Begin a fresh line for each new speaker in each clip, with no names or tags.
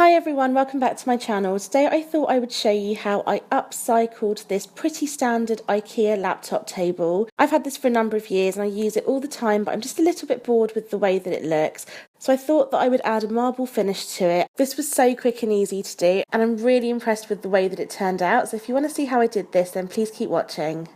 Hi everyone, welcome back to my channel. Today I thought I would show you how I upcycled this pretty standard Ikea laptop table. I've had this for a number of years and I use it all the time, but I'm just a little bit bored with the way that it looks. So I thought that I would add a marble finish to it. This was so quick and easy to do and I'm really impressed with the way that it turned out. So if you want to see how I did this, then please keep watching.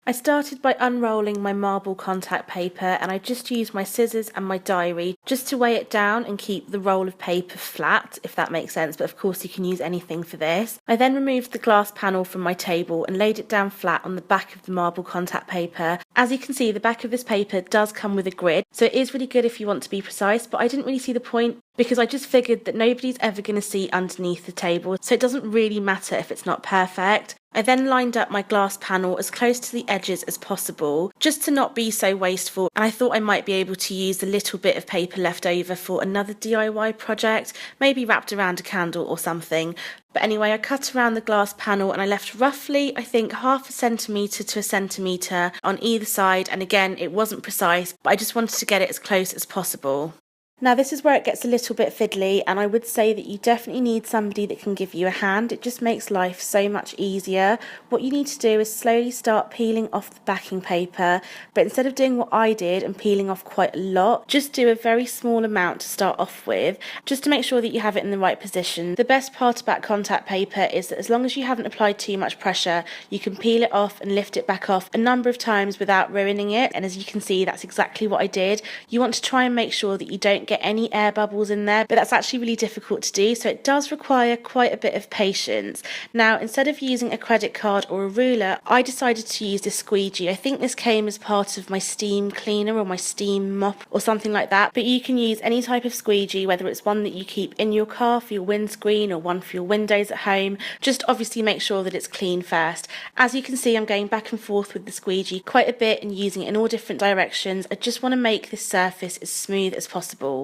I started by unrolling my marble contact paper and I just used my scissors and my diary just to weigh it down and keep the roll of paper flat, if that makes sense, but of course you can use anything for this. I then removed the glass panel from my table and laid it down flat on the back of the marble contact paper. As you can see, the back of this paper does come with a grid, so it is really good if you want to be precise, but I didn't really see the point because I just figured that nobody's ever going to see underneath the table, so it doesn't really matter if it's not perfect. I then lined up my glass panel as close to the edges as possible, just to not be so wasteful, and I thought I might be able to use the little bit of paper left over for another DIY project, maybe wrapped around a candle or something. But anyway, I cut around the glass panel and I left roughly, I think, 1/2 centimetre to 1 centimetre on either side, and again, it wasn't precise, but I just wanted to get it as close as possible. Now this is where it gets a little bit fiddly, and I would say that you definitely need somebody that can give you a hand. It just makes life so much easier. What you need to do is slowly start peeling off the backing paper, but instead of doing what I did and peeling off quite a lot, just do a very small amount to start off with, just to make sure that you have it in the right position. The best part about contact paper is that as long as you haven't applied too much pressure, you can peel it off and lift it back off a number of times without ruining it, and as you can see, that's exactly what I did. You want to try and make sure that you don't get any air bubbles in there, but that's actually really difficult to do, so it does require quite a bit of patience. Now, instead of using a credit card or a ruler, I decided to use this squeegee. I think this came as part of my steam cleaner or my steam mop or something like that, but you can use any type of squeegee, whether it's one that you keep in your car for your windscreen or one for your windows at home. Just obviously make sure that it's clean first. As you can see, I'm going back and forth with the squeegee quite a bit and using it in all different directions. I just want to make this surface as smooth as possible.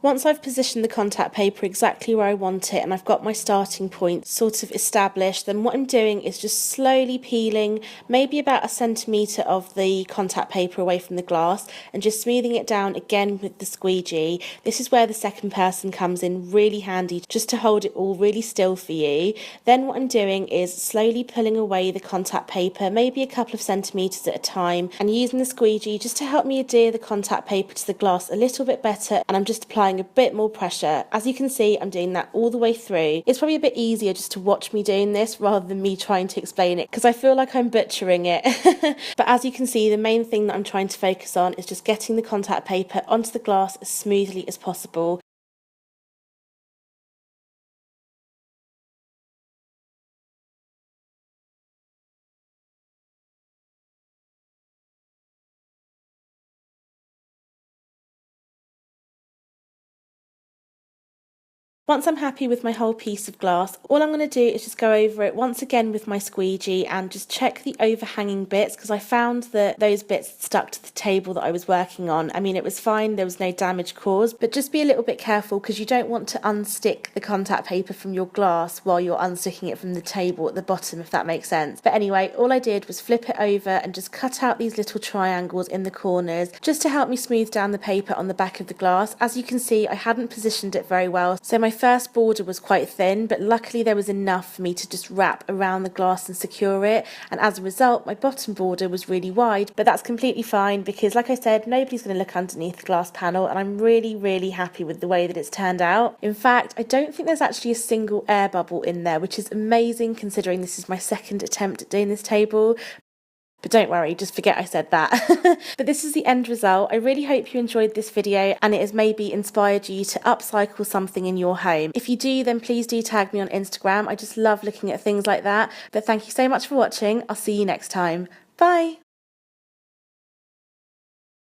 Once I've positioned the contact paper exactly where I want it and I've got my starting point sort of established, then what I'm doing is just slowly peeling maybe about 1 centimetre of the contact paper away from the glass and just smoothing it down again with the squeegee. This is where the second person comes in really handy, just to hold it all really still for you. Then what I'm doing is slowly pulling away the contact paper, maybe a couple of centimetres at a time, and using the squeegee just to help me adhere the contact paper to the glass a little bit better, and I'm just applying a bit more pressure. As you can see, I'm doing that all the way through. It's probably a bit easier just to watch me doing this rather than me trying to explain it, because I feel like I'm butchering it. But as you can see, the main thing that I'm trying to focus on is just getting the contact paper onto the glass as smoothly as possible. Once I'm happy with my whole piece of glass, all I'm going to do is just go over it once again with my squeegee and just check the overhanging bits, because I found that those bits stuck to the table that I was working on. I mean, it was fine, there was no damage caused, but just be a little bit careful because you don't want to unstick the contact paper from your glass while you're unsticking it from the table at the bottom, if that makes sense. But anyway, all I did was flip it over and just cut out these little triangles in the corners just to help me smooth down the paper on the back of the glass. As you can see, I hadn't positioned it very well, so my first border was quite thin, but luckily there was enough for me to just wrap around the glass and secure it, and as a result my bottom border was really wide, but that's completely fine because, like I said, nobody's going to look underneath the glass panel, and I'm really happy with the way that it's turned out. In fact, I don't think there's actually a single air bubble in there, which is amazing considering this is my second attempt at doing this table. But don't worry, just forget I said that. But this is the end result. I really hope you enjoyed this video and it has maybe inspired you to upcycle something in your home. If you do, then please do tag me on Instagram. I just love looking at things like that. But thank you so much for watching. I'll see you next time. Bye!